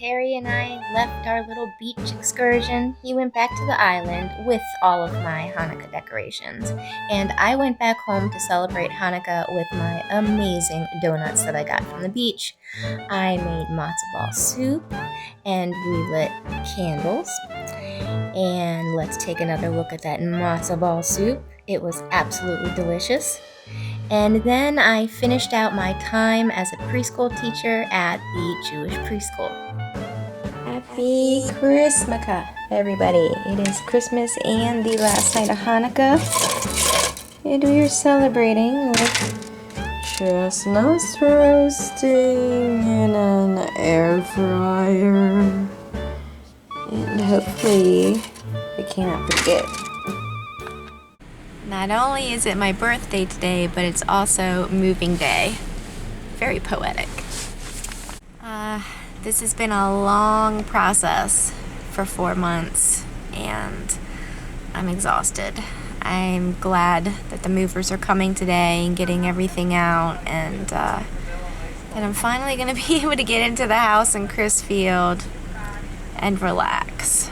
Terry and I left our little beach excursion, he went back to the island with all of my Hanukkah decorations, and I went back home to celebrate Hanukkah with my amazing donuts that I got from the beach. I made matzo ball soup, and we lit candles. And let's take another look at that matzo ball soup. It was absolutely delicious. And then I finished out my time as a preschool teacher at the Jewish preschool. Happy Christmas, everybody. It is Christmas and the last night of Hanukkah. And we are celebrating with chestnuts roasting in an air fryer. And hopefully I cannot forget. Not only is it my birthday today, but it's also moving day. Very poetic. This has been a long process for 4 months, and I'm exhausted. I'm glad that the movers are coming today and getting everything out, and that I'm finally going to be able to get into the house in Chrisfield and relax.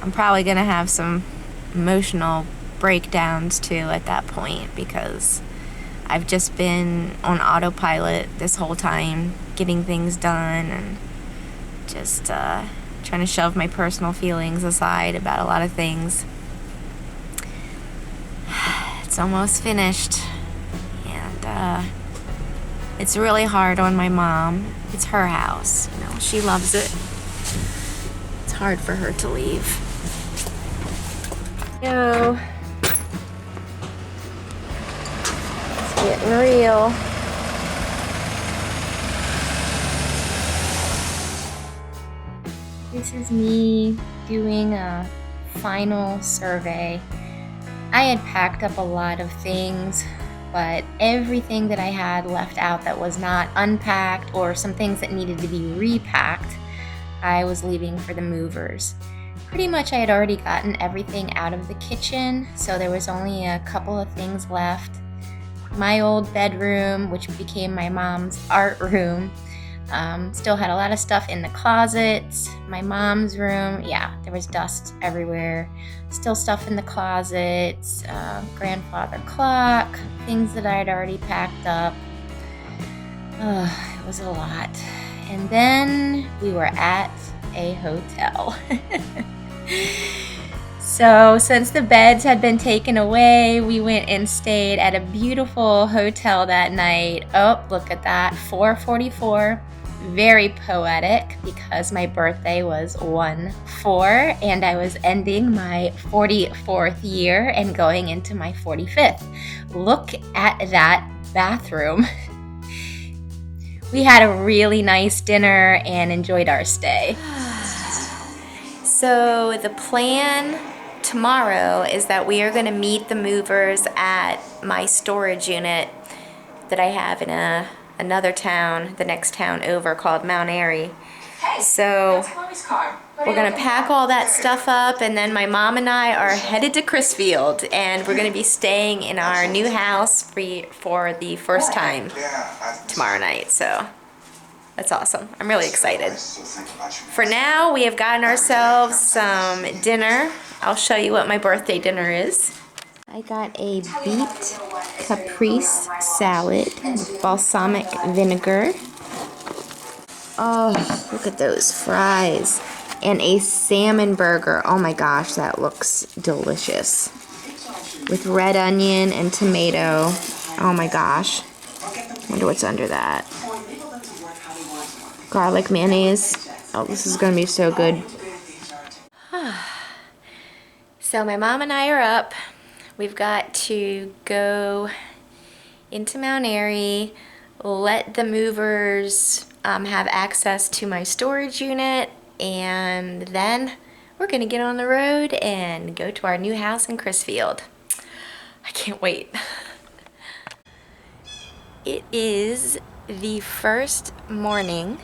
I'm probably going to have some emotional breakdowns too at that point, because I've just been on autopilot this whole time, getting things done and just trying to shove my personal feelings aside about a lot of things. It's almost finished, and it's really hard on my mom. It's her house, you know, she loves it. It's hard for her to leave. Yo. Getting real. This is me doing a final survey. I had packed up a lot of things, but everything that I had left out that was not unpacked or some things that needed to be repacked, I was leaving for the movers. Pretty much I had already gotten everything out of the kitchen, so there was only a couple of things left. My old bedroom, which became my mom's art room, still had a lot of stuff in the closets. My mom's room, yeah, there was dust everywhere. Still stuff in the closets, grandfather clock, things that I had already packed up. It was a lot. And then we were at a hotel. So since the beds had been taken away, we went and stayed at a beautiful hotel that night. Oh, look at that, 444. Very poetic, because my birthday was 1/4 and I was ending my 44th year and going into my 45th. Look at that bathroom. We had a really nice dinner and enjoyed our stay. So the plan tomorrow is that we are going to meet the movers at my storage unit that I have in another town, the next town over, called Mount Airy. So we're going to pack all that stuff up, and then my mom and I are headed to Chrisfield, and we're going to be staying in our new house for the first time tomorrow night. So that's awesome. I'm really excited. For now, we have gotten ourselves some dinner. I'll show you what my birthday dinner is. I got a beet caprese salad with balsamic vinegar. Oh, look at those fries. And a salmon burger. Oh my gosh, that looks delicious. With red onion and tomato. Oh my gosh. Wonder what's under that. Garlic mayonnaise. Oh, this is gonna be so good. So my mom and I are up. We've got to go into Mount Airy, let the movers have access to my storage unit, and then we're gonna get on the road and go to our new house in Chrisfield. I can't wait. It is the first morning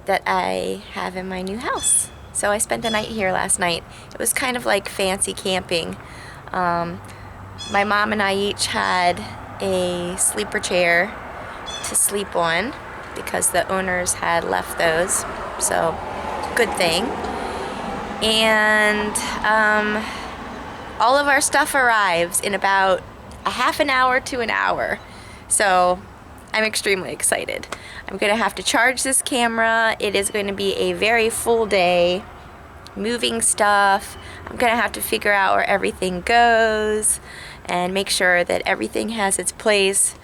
that I have in my new house. So I spent the night here last night. It was kind of like fancy camping. My mom and I each had a sleeper chair to sleep on. because the owners had left those, so good thing. And all of our stuff arrives in about a half an hour to an hour, so I'm extremely excited. I'm gonna have to charge this camera. It is going to be a very full day moving stuff. I'm gonna have to figure out where everything goes and make sure that everything has its place,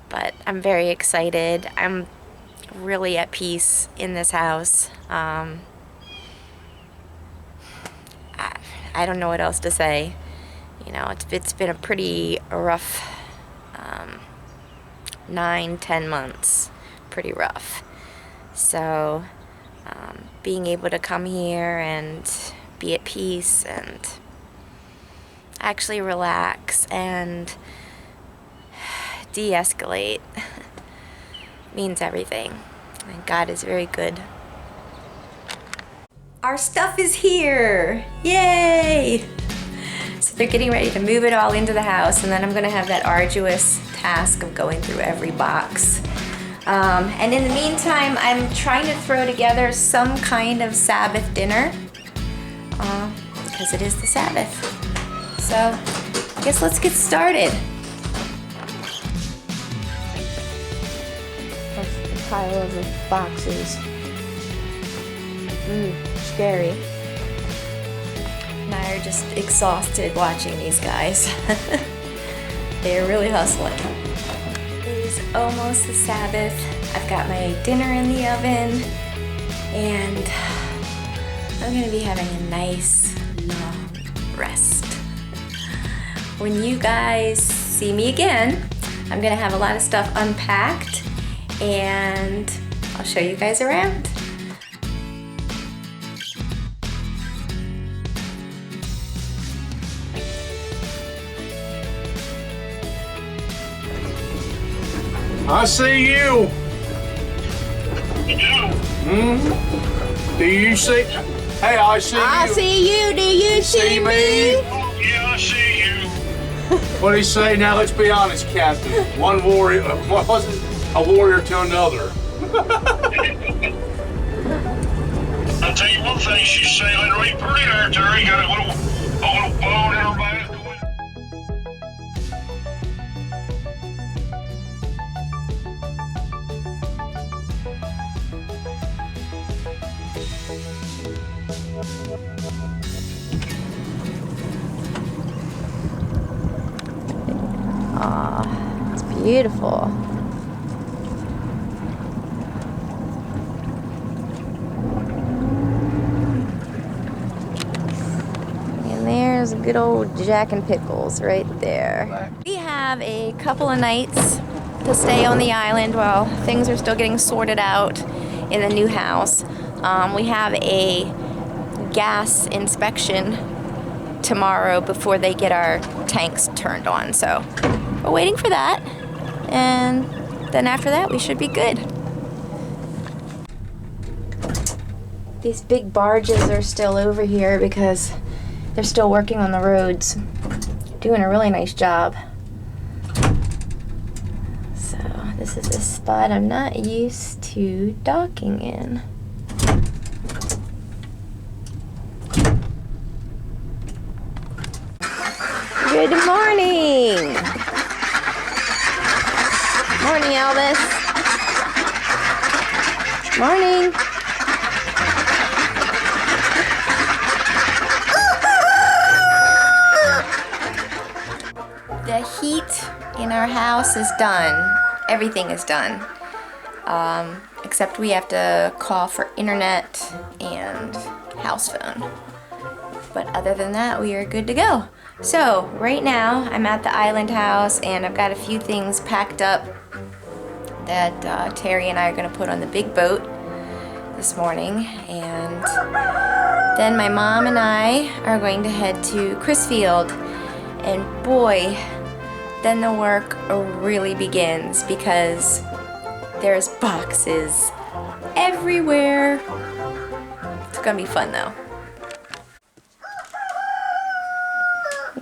but I'm very excited. I'm really at peace in this house. I don't know what else to say. You know, it's been a pretty rough 9-10 months, pretty rough. So being able to come here and be at peace and actually relax and de-escalate means everything. And God is very good. Our stuff is here! Yay! So they're getting ready to move it all into the house, and then I'm gonna have that arduous task of going through every box. And in the meantime, I'm trying to throw together some kind of Sabbath dinner, because it is the Sabbath. So I guess let's get started. That's the pile of boxes. Scary. And I are just exhausted watching these guys. They're really hustling. It is almost the Sabbath. I've got my dinner in the oven, and I'm gonna be having a nice long rest. When you guys see me again, I'm gonna have a lot of stuff unpacked, and I'll show you guys around. I see you. You do? Hmm? Do you see? Hey, I see you. I see you. Do you see me? Oh, yeah, I see you. What do you say? Now let's be honest, Captain. One warrior, what was it? A warrior to another. I'll tell you one thing, she's sailing right pretty out there. You got a little boat in her back. Aw, it's beautiful. And there's good old Jack and Pickles right there. We have a couple of nights to stay on the island while things are still getting sorted out in the new house. We have a gas inspection tomorrow before they get our tanks turned on, so we're waiting for that, and then after that we should be good. These big barges are still over here because they're still working on the roads, doing a really nice job. So this is a spot I'm not used to docking in. Good morning! Morning, Elvis. Morning. The heat in our house is done. Everything is done. Except we have to call for internet and house phone. But other than that, we are good to go. So right now I'm at the island house, and I've got a few things packed up that Terry and I are going to put on the big boat this morning, and then my mom and I are going to head to Crisfield, and boy, then the work really begins because there's boxes everywhere. It's gonna be fun though.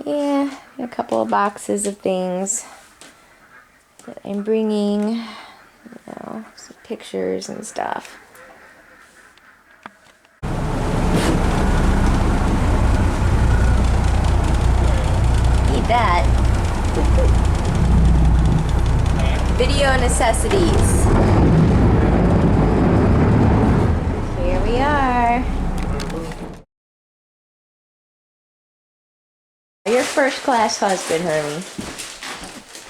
Yeah, a couple of boxes of things that I'm bringing. You know, some pictures and stuff. Need that. Video necessities. Here we are. Your first class husband, Hermie.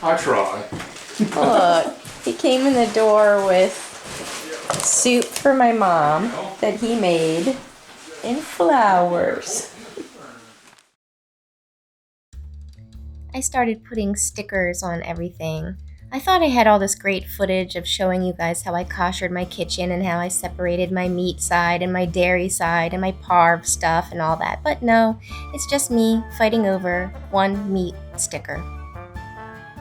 I try. Look, he came in the door with soup for my mom that he made and flowers. I started putting stickers on everything. I thought I had all this great footage of showing you guys how I koshered my kitchen and how I separated my meat side and my dairy side and my parv stuff and all that, but no, it's just me fighting over one meat sticker.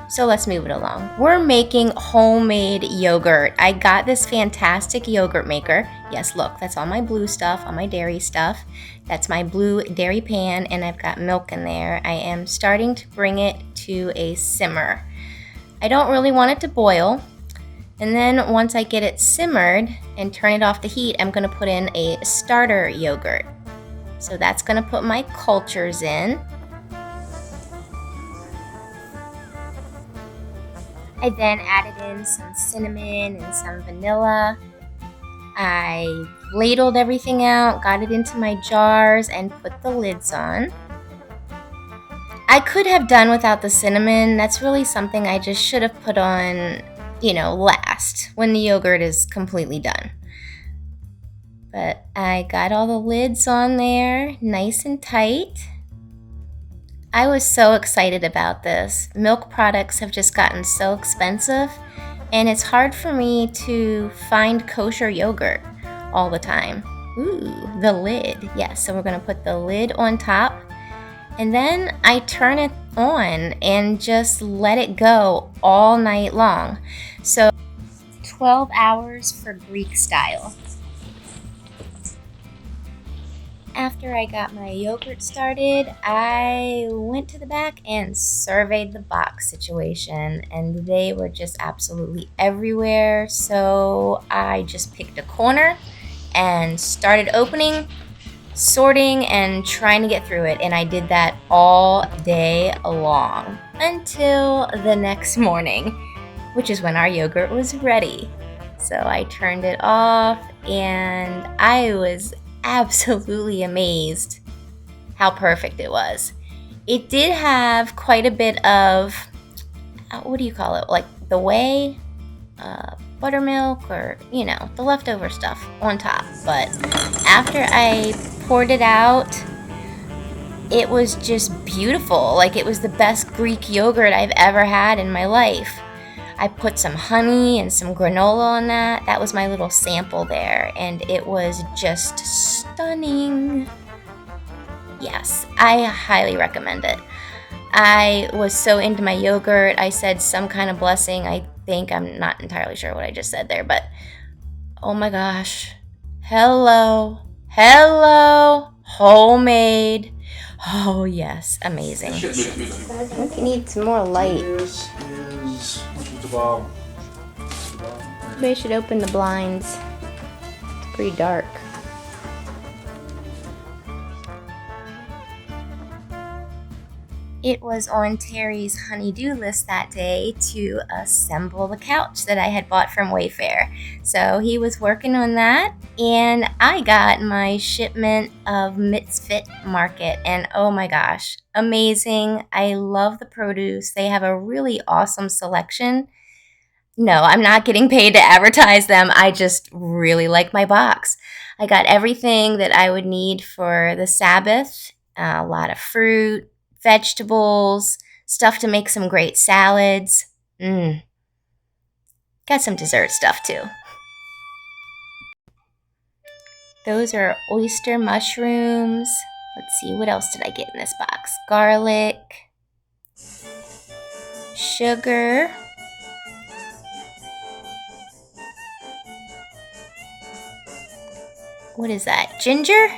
So let's move it along. We're making homemade yogurt. I got this fantastic yogurt maker. Yes, look, that's all my blue stuff, all my dairy stuff. That's my blue dairy pan, and I've got milk in there. I am starting to bring it to a simmer. I don't really want it to boil. And then once I get it simmered and turn it off the heat, I'm gonna put in a starter yogurt. So that's gonna put my cultures in. I then added in some cinnamon and some vanilla. I ladled everything out, got it into my jars, and put the lids on. I could have done without the cinnamon. That's really something I just should have put on, last, when the yogurt is completely done. But I got all the lids on there, nice and tight. I was so excited about this. Milk products have just gotten so expensive, and it's hard for me to find kosher yogurt all the time. Ooh, the lid. Yes, so we're gonna put the lid on top, and then I turn it on and just let it go all night long. So 12 hours for Greek style. After I got my yogurt started, I went to the back and surveyed the box situation, and they were just absolutely everywhere. So I just picked a corner and started opening, sorting, and trying to get through it. And I did that all day long until the next morning, which is when our yogurt was ready. So I turned it off, and I was absolutely amazed how perfect it was. It did have quite a bit of, what do you call it, like the whey, buttermilk, or the leftover stuff on top. But after I poured it out, it was just beautiful. Like, it was the best Greek yogurt I've ever had in my life. I put some honey and some granola on that. That was my little sample there, and it was just stunning. Yes, I highly recommend it. I was so into my yogurt, I said some kind of blessing. I think, I'm not entirely sure what I just said there, but oh my gosh. Hello, homemade. Oh yes, amazing. I think you need some more light. This is the bottom. Maybe I should open the blinds. It's pretty dark. It was on Terry's honey-do list that day to assemble the couch that I had bought from Wayfair. So he was working on that, and I got my shipment of Mitzvit Market, and oh my gosh, amazing. I love the produce. They have a really awesome selection. No, I'm not getting paid to advertise them. I just really like my box. I got everything that I would need for the Sabbath, a lot of fruit, vegetables, stuff to make some great salads. Got some dessert stuff too. Those are oyster mushrooms. Let's see, what else did I get in this box? Garlic, sugar, what is that? Ginger?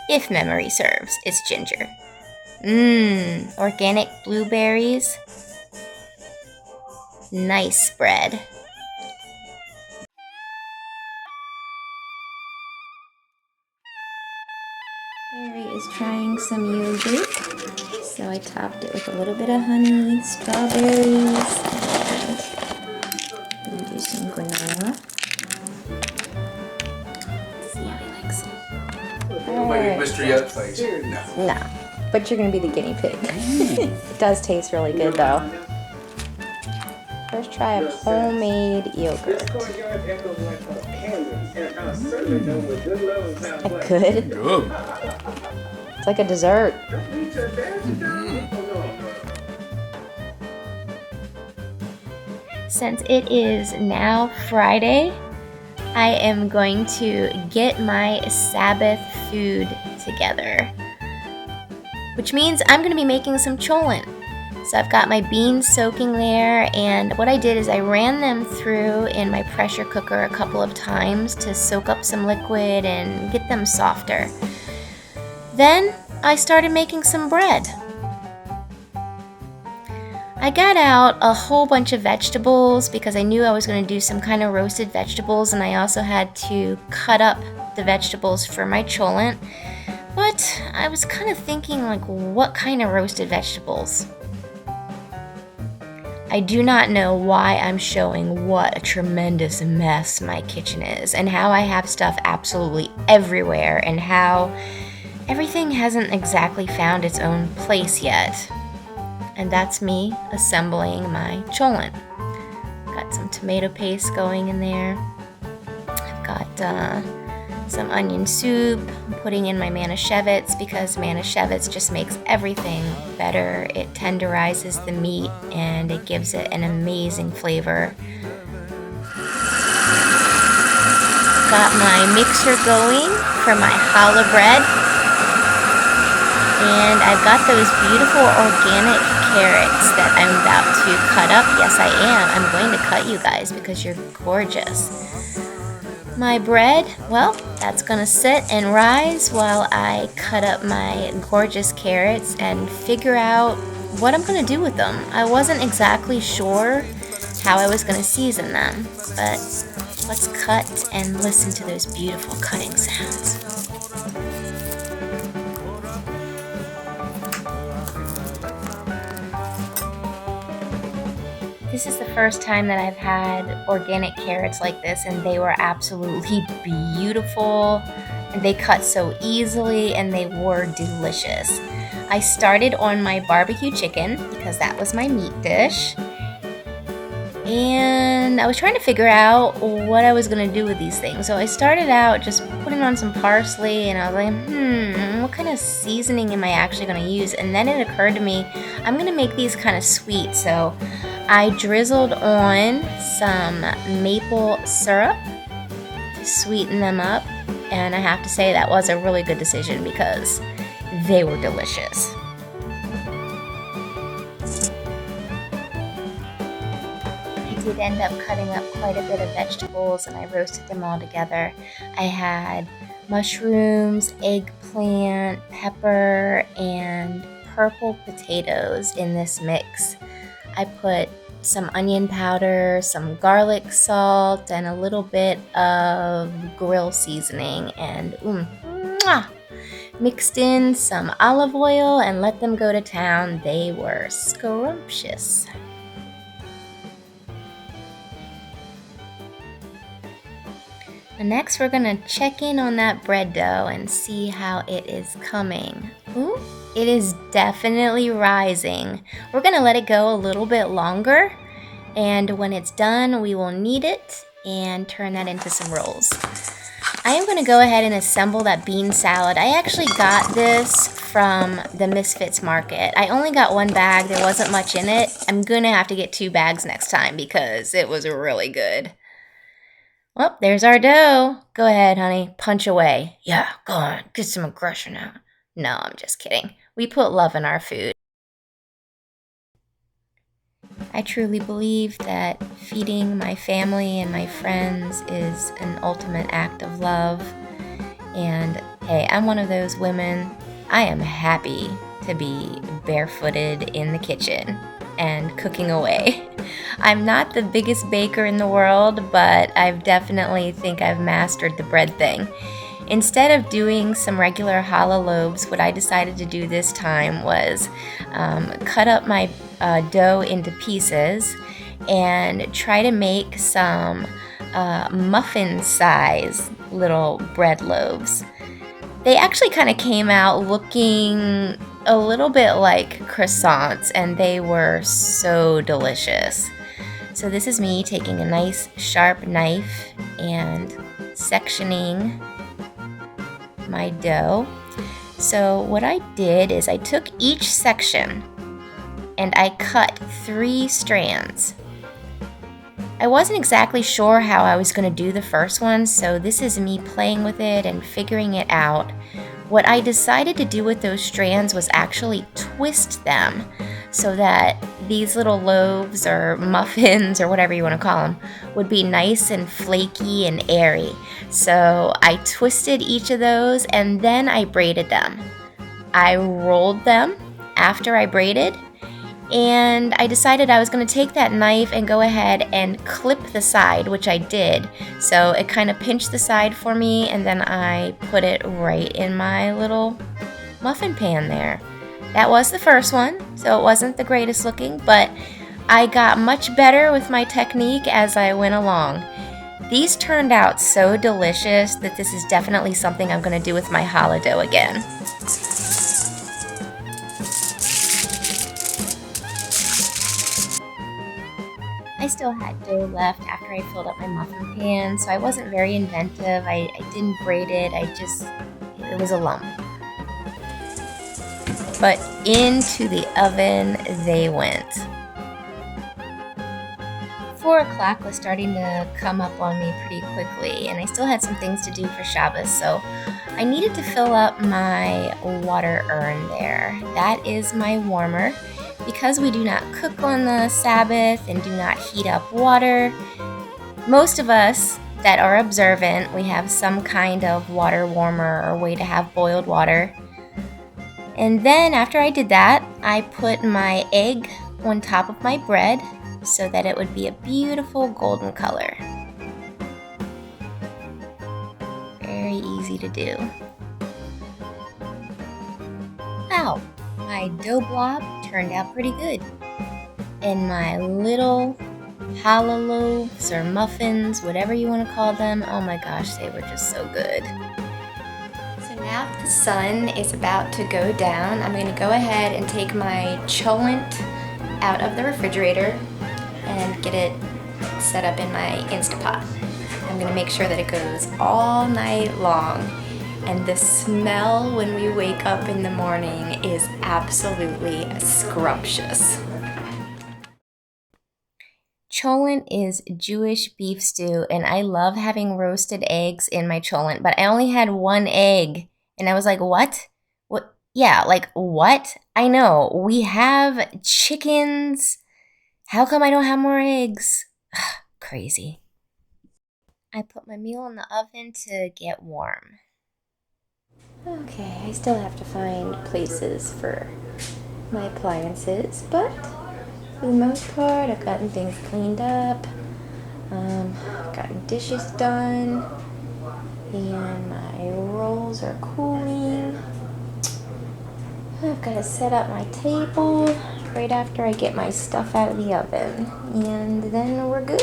If memory serves, it's ginger. Organic blueberries. Nice spread. trying some yogurt. So I topped it with a little bit of honey, strawberries, and do some granola. See how he likes it. Maybe Mr. Yet face. No. No, but you're gonna be the guinea pig. It does taste really good though. First try of homemade yogurt. Is that good? Good. It's like a dessert. Since it is now Friday, I am going to get my Sabbath food together, which means I'm going to be making some cholent. So I've got my beans soaking there, and what I did is I ran them through in my pressure cooker a couple of times to soak up some liquid and get them softer. Then I started making some bread. I got out a whole bunch of vegetables because I knew I was going to do some kind of roasted vegetables, and I also had to cut up the vegetables for my cholent. But I was kind of thinking, like, what kind of roasted vegetables? I do not know why I'm showing what a tremendous mess my kitchen is, and how I have stuff absolutely everywhere, and how everything hasn't exactly found its own place yet. And that's me assembling my cholent. Got some tomato paste going in there. I've got some onion soup. I'm putting in my manischewitz because manischewitz just makes everything better. It tenderizes the meat and it gives it an amazing flavor. Got my mixer going for my challah bread. And I've got those beautiful organic carrots that I'm about to cut up. Yes, I am. I'm going to cut you guys because you're gorgeous. My bread, well, that's gonna sit and rise while I cut up my gorgeous carrots and figure out what I'm gonna do with them. I wasn't exactly sure how I was gonna season them, but let's cut and listen to those beautiful cutting sounds. This is the first time that I've had organic carrots like this, and they were absolutely beautiful, and they cut so easily, and they were delicious. I started on my barbecue chicken because that was my meat dish, and I was trying to figure out what I was going to do with these things. So I started out just putting on some parsley, and I was like, what kind of seasoning am I actually going to use? And then it occurred to me, I'm going to make these kind of sweet, so I drizzled on some maple syrup to sweeten them up, and I have to say that was a really good decision because they were delicious. I did end up cutting up quite a bit of vegetables, and I roasted them all together. I had mushrooms, eggplant, pepper, and purple potatoes in this mix. I put some onion powder, some garlic salt, and a little bit of grill seasoning, and mixed in some olive oil and let them go to town. They were scrumptious. And next we're gonna check in on that bread dough and see how it is coming. Ooh. It is definitely rising. We're gonna let it go a little bit longer, and when it's done, we will knead it and turn that into some rolls. I am gonna go ahead and assemble that bean salad. I actually got this from the Misfits Market. I only got one bag, there wasn't much in it. I'm gonna have to get 2 bags next time because it was really good. Well, there's our dough. Go ahead, honey, punch away. Yeah, go on, get some aggression out. No, I'm just kidding. We put love in our food. I truly believe that feeding my family and my friends is an ultimate act of love. And hey, I'm one of those women. I am happy to be barefooted in the kitchen and cooking away. I'm not the biggest baker in the world, but I definitely think I've mastered the bread thing. Instead of doing some regular challah loaves, what I decided to do this time was cut up my dough into pieces and try to make some muffin size little bread loaves. They actually kind of came out looking a little bit like croissants, and they were so delicious. So this is me taking a nice sharp knife and sectioning my dough. So what I did is I took each section and I cut 3 strands. I wasn't exactly sure how I was going to do the first one, so this is me playing with it and figuring it out. What I decided to do with those strands was actually twist them so that these little loaves or muffins or whatever you want to call them would be nice and flaky and airy. So I twisted each of those and then I braided them. I rolled them after I braided, and I decided I was going to take that knife and go ahead and clip the side, which I did. So it kind of pinched the side for me, and then I put it right in my little muffin pan there. That was the first one, so it wasn't the greatest looking, but I got much better with my technique as I went along. These turned out so delicious that this is definitely something I'm going to do with my challah dough again. I still had dough left after I filled up my muffin pan, so I wasn't very inventive. I didn't braid it, it was a lump. But into the oven they went. 4 o'clock was starting to come up on me pretty quickly, and I still had some things to do for Shabbos, so I needed to fill up my water urn there. That is my warmer. Because we do not cook on the Sabbath and do not heat up water, most of us that are observant, we have some kind of water warmer or way to have boiled water. And then after I did that, I put my egg on top of my bread so that it would be a beautiful golden color. Very easy to do. Wow, my dough blob turned out pretty good. And my little challah loaves or muffins, whatever you want to call them, oh my gosh, they were just so good. So now that the sun is about to go down, I'm going to go ahead and take my cholent out of the refrigerator and get it set up in my Instapot. I'm going to make sure that it goes all night long. And the smell when we wake up in the morning is absolutely scrumptious. Cholent is Jewish beef stew, and I love having roasted eggs in my cholent, but I only had 1 egg. And I was like, what? What? Yeah, like, what? I know, we have chickens. How come I don't have more eggs? Crazy. I put my meal in the oven to get warm. Okay, I still have to find places for my appliances, but for the most part, I've gotten things cleaned up, gotten dishes done, and my rolls are cooling. I've got to set up my table right after I get my stuff out of the oven, and then we're good.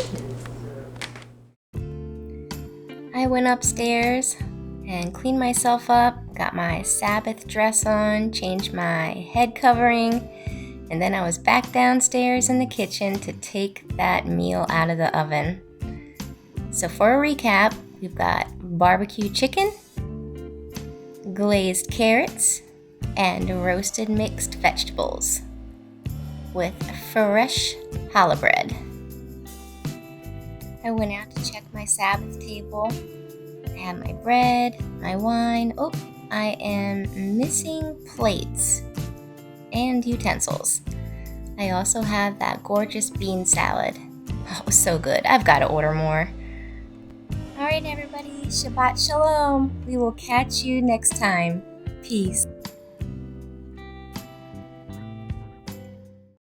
I went upstairs and cleaned myself up, got my Sabbath dress on, changed my head covering, and then I was back downstairs in the kitchen to take that meal out of the oven. So for a recap, we've got barbecue chicken, glazed carrots, and roasted mixed vegetables with fresh challah bread. I went out to check my Sabbath table. I have my bread, my wine. Oh, I am missing plates and utensils. I also have that gorgeous bean salad. Oh, so good. I've got to order more. All right, everybody. Shabbat Shalom. We will catch you next time. Peace.